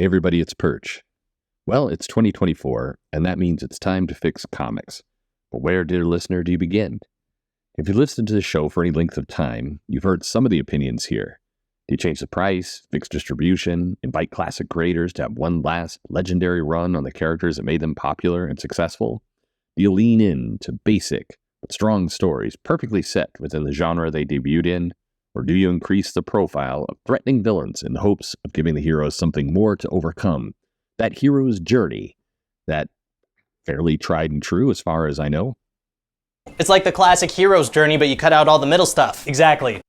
Hey everybody, it's Perch. Well, it's 2024, and that means it's time to fix comics. But where, dear listener, do you begin? If you listened to the show for any length of time, you've heard some of the opinions here. Do you change the price, fix distribution, invite classic creators to have one last legendary run on the characters that made them popular and successful? Do you lean in to basic but strong stories perfectly set within the genre they debuted in? Or do you increase the profile of threatening villains in the hopes of giving the heroes something more to overcome? That hero's journey, that fairly tried and true as far as I know. It's like the classic hero's journey, but you cut out all the middle stuff. Exactly.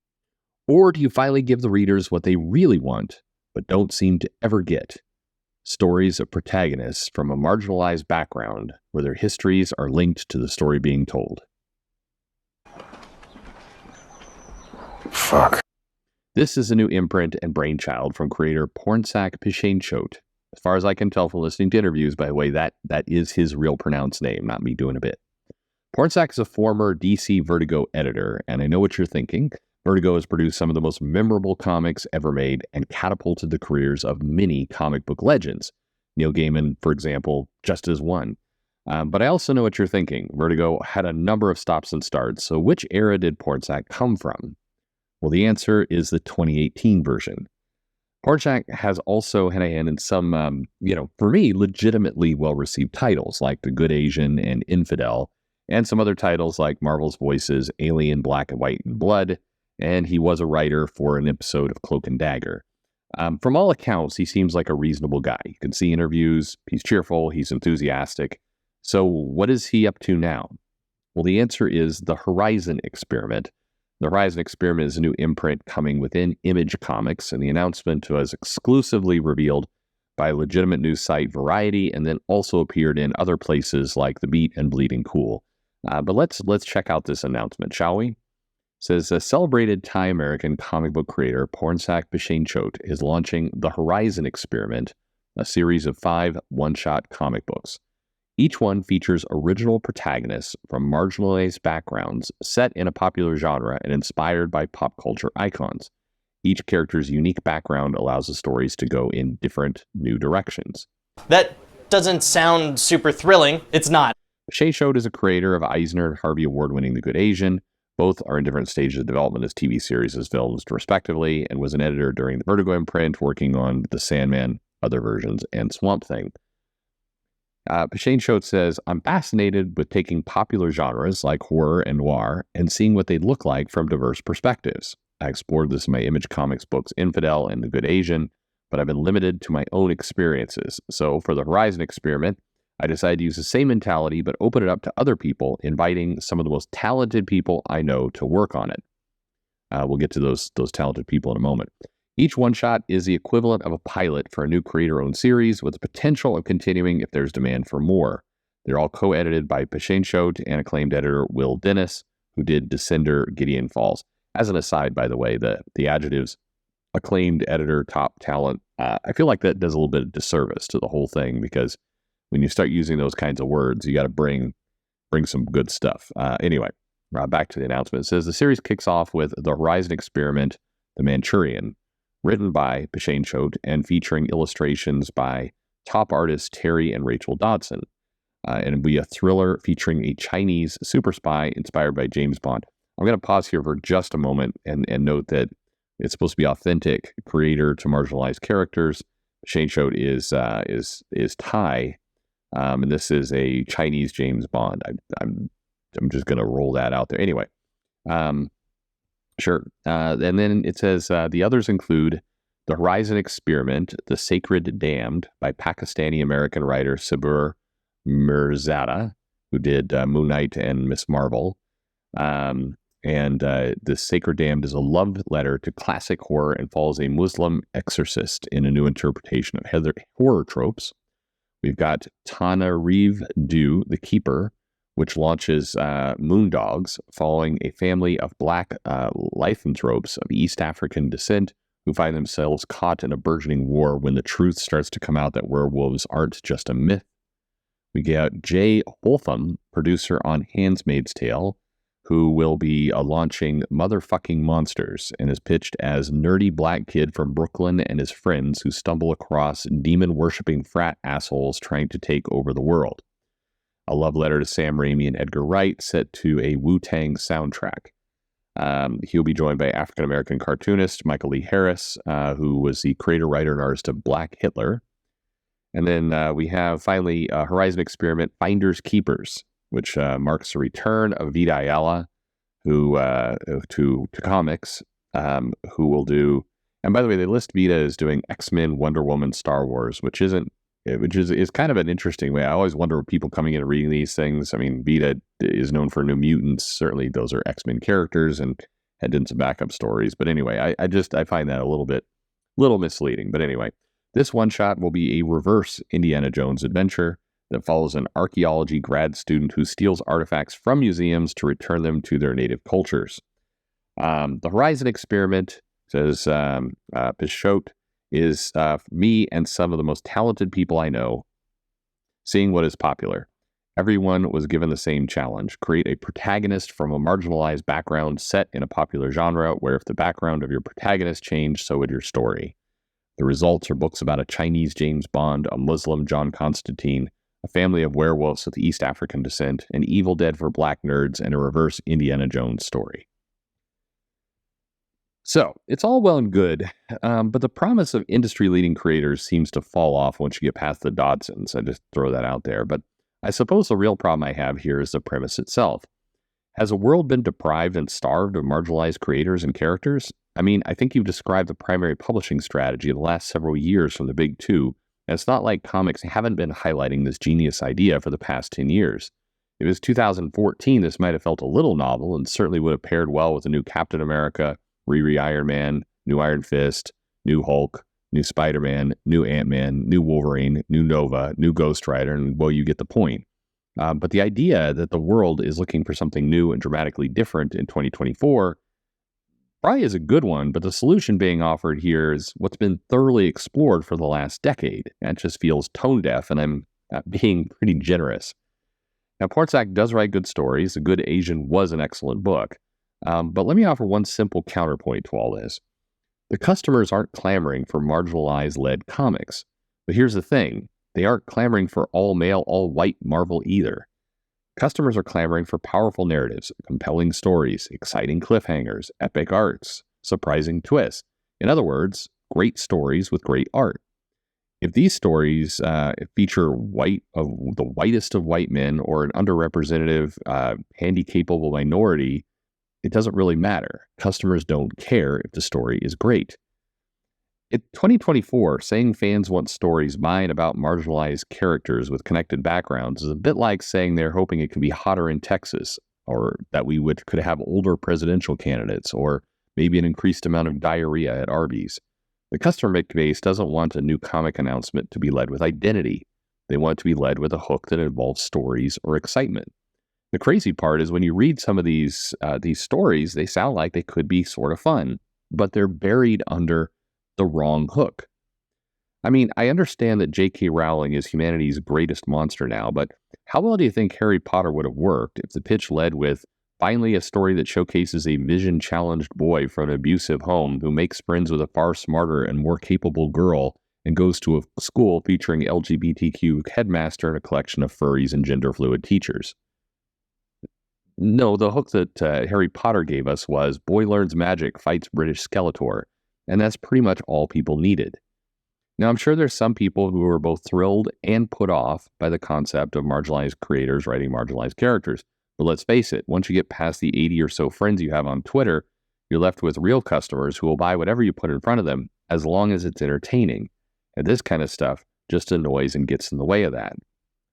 Or do you finally give the readers what they really want, but don't seem to ever get? Stories of protagonists from a marginalized background where their histories are linked to the story being told. Fuck. This is a new imprint and brainchild from creator Pornsak Pishainchot. As far as I can tell from listening to interviews, by the way, that is his real pronounced name, not me doing a bit. Pornsak is a former DC Vertigo editor, and I know what you're thinking. Vertigo has produced some of the most memorable comics ever made and catapulted the careers of many comic book legends. Neil Gaiman, for example, just as one. But I also know what you're thinking. Vertigo had a number of stops and starts, so which era did Pornsak come from? Well, the answer is the 2018 version. Pornsak has also had a hand in some, for me, legitimately well-received titles like The Good Asian and Infidel, and some other titles like Marvel's Voices, Alien, Black and White and Blood, and he was a writer for an episode of Cloak and Dagger. From all accounts, he seems like a reasonable guy. You can see interviews, he's cheerful, he's enthusiastic. So what is he up to now? Well, the answer is the Horizon Experiment. The Horizon Experiment is a new imprint coming within Image Comics, and the announcement was exclusively revealed by legitimate news site Variety, and then also appeared in other places like The Beat and Bleeding Cool. But let's check out this announcement, shall we? It says, a celebrated Thai-American comic book creator, Pornsak Pishainchot, is launching The Horizon Experiment, a series of 5 one-shot comic books. Each one features original protagonists from marginalized backgrounds set in a popular genre and inspired by pop culture icons. Each character's unique background allows the stories to go in different new directions. That doesn't sound super thrilling. It's not. Pishainchot is a creator of Eisner and Harvey Award-winning The Good Asian. Both are in different stages of development as TV series as films, respectively, and was an editor during the Vertigo imprint, working on The Sandman, other versions, and Swamp Thing. Pishainchot says, I'm fascinated with taking popular genres like horror and noir and seeing what they look like from diverse perspectives. I explored this in my Image Comics books Infidel and The Good Asian, but I've been limited to my own experiences. So for the Horizon Experiment, I decided to use the same mentality but open it up to other people, inviting some of the most talented people I know to work on it. We'll get to those talented people in a moment. Each one-shot is the equivalent of a pilot for a new creator-owned series with the potential of continuing if there's demand for more. They're all co-edited by Pishainchot and acclaimed editor Will Dennis, who did Descender, Gideon Falls. As an aside, by the way, the adjectives acclaimed editor, top talent, I feel like that does a little bit of disservice to the whole thing, because when you start using those kinds of words, you got to bring some good stuff. Anyway, back to the announcement. It says the series kicks off with The Horizon Experiment, The Manchurian, written by Pishainchot and featuring illustrations by top artists Terry and Rachel Dodson. And it'll be a thriller featuring a Chinese super spy inspired by James Bond. I'm going to pause here for just a moment and note that it's supposed to be authentic creator to marginalized characters. Pishainchot is Thai, and this is a Chinese James Bond. I'm just going to roll that out there. Anyway, sure. And then it says the others include The Horizon Experiment, The Sacred Damned by Pakistani-American writer Sabur Mirzada, who did Moon Knight and Miss Marvel. And The Sacred Damned is a love letter to classic horror and follows a Muslim exorcist in a new interpretation of horror tropes. We've got Tanarive Du, The Keeper, which launches Moondogs, following a family of black lycanthropes of East African descent who find themselves caught in a burgeoning war when the truth starts to come out that werewolves aren't just a myth. We get Jay Holtham, producer on Handmaid's Tale, who will be launching Motherfucking Monsters and is pitched as nerdy black kid from Brooklyn and his friends who stumble across demon-worshipping frat assholes trying to take over the world. A love letter to Sam Raimi and Edgar Wright set to a Wu-Tang soundtrack. He'll be joined by African-American cartoonist Michael Lee Harris, who was the creator, writer, and artist of Black Hitler. And then we have, finally, Horizon Experiment Finders Keepers, which marks the return of Vita Ayala to comics, who will do... And by the way, they list Vita as doing X-Men, Wonder Woman, Star Wars, which is kind of an interesting way. I always wonder with people coming in and reading these things. I mean, Vita is known for New Mutants. Certainly, those are X-Men characters and had done some backup stories. But anyway, I find that a little misleading. But anyway, this one-shot will be a reverse Indiana Jones adventure that follows an archaeology grad student who steals artifacts from museums to return them to their native cultures. The Horizon Experiment, says Pichotte, is me and some of the most talented people I know seeing what is popular. Everyone was given the same challenge: create a protagonist from a marginalized background set in a popular genre where if the background of your protagonist changed, so would your story. The results are books about a Chinese James Bond, a Muslim John Constantine, a family of werewolves with East African descent, an Evil Dead for black nerds, and a reverse Indiana Jones story. So, it's all well and good, but the promise of industry-leading creators seems to fall off once you get past the Dodsons. I just throw that out there. But I suppose the real problem I have here is the premise itself. Has the world been deprived and starved of marginalized creators and characters? I mean, I think you've described the primary publishing strategy of the last several years from the big two, and it's not like comics haven't been highlighting this genius idea for the past 10 years. If it was 2014, this might have felt a little novel and certainly would have paired well with a new Captain America, Riri Iron Man, new Iron Fist, new Hulk, new Spider-Man, new Ant-Man, new Wolverine, new Nova, new Ghost Rider, and well, you get the point. But the idea that the world is looking for something new and dramatically different in 2024 probably is a good one, but the solution being offered here is what's been thoroughly explored for the last decade. That just feels tone deaf, and I'm being pretty generous. Now, Portsack does write good stories. The Good Asian was an excellent book. But let me offer one simple counterpoint to all this. The customers aren't clamoring for marginalized-led comics. But here's the thing. They aren't clamoring for all-male, all-white Marvel either. Customers are clamoring for powerful narratives, compelling stories, exciting cliffhangers, epic arcs, surprising twists. In other words, great stories with great art. If these stories feature the whitest of white men or an underrepresented, handy-capable minority, it doesn't really matter. Customers don't care if the story is great. In 2024, saying fans want stories by and about marginalized characters with connected backgrounds is a bit like saying they're hoping it can be hotter in Texas, or that we could have older presidential candidates, or maybe an increased amount of diarrhea at Arby's. The customer base doesn't want a new comic announcement to be led with identity. They want it to be led with a hook that involves stories or excitement. The crazy part is when you read some of these stories, they sound like they could be sort of fun, but they're buried under the wrong hook. I mean, I understand that J.K. Rowling is humanity's greatest monster now, but how well do you think Harry Potter would have worked if the pitch led with, finally, a story that showcases a vision-challenged boy from an abusive home who makes friends with a far smarter and more capable girl and goes to a school featuring LGBTQ headmaster and a collection of furries and gender-fluid teachers? No, the hook that Harry Potter gave us was boy learns magic, fights British Skeletor, and that's pretty much all people needed. Now, I'm sure there's some people who are both thrilled and put off by the concept of marginalized creators writing marginalized characters. But let's face it, once you get past the 80 or so friends you have on Twitter, you're left with real customers who will buy whatever you put in front of them as long as it's entertaining. And this kind of stuff just annoys and gets in the way of that.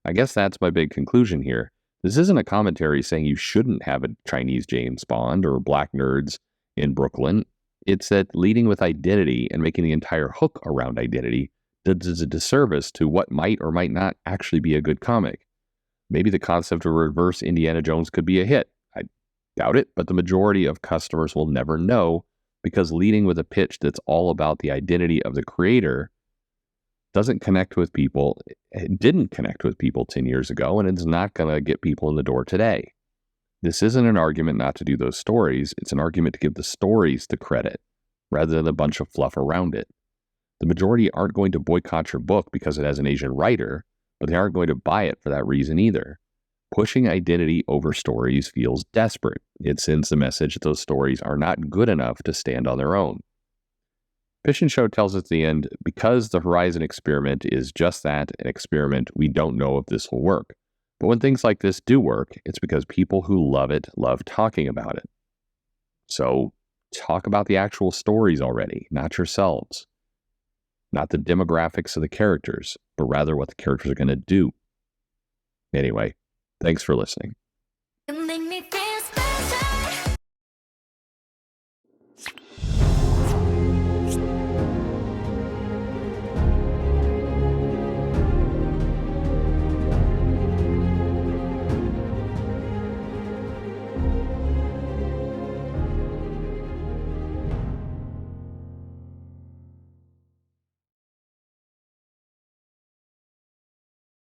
I guess that's my big conclusion here. This isn't a commentary saying you shouldn't have a Chinese James Bond or black nerds in Brooklyn. It's that leading with identity and making the entire hook around identity does a disservice to what might or might not actually be a good comic. Maybe the concept of reverse Indiana Jones could be a hit. I doubt it, but the majority of customers will never know because leading with a pitch that's all about the identity of the creator doesn't connect with people. It didn't connect with people 10 years ago, and it's not going to get people in the door today. This isn't an argument not to do those stories. It's an argument to give the stories the credit rather than a bunch of fluff around it. The majority aren't going to boycott your book because it has an Asian writer, but they aren't going to buy it for that reason either. Pushing identity over stories feels desperate. It sends the message that those stories are not good enough to stand on their own. Show tells us at the end, because the Horizon experiment is just that, an experiment, we don't know if this will work. But when things like this do work, it's because people who love it love talking about it. So talk about the actual stories already, not yourselves. Not the demographics of the characters, but rather what the characters are going to do. Anyway, thanks for listening.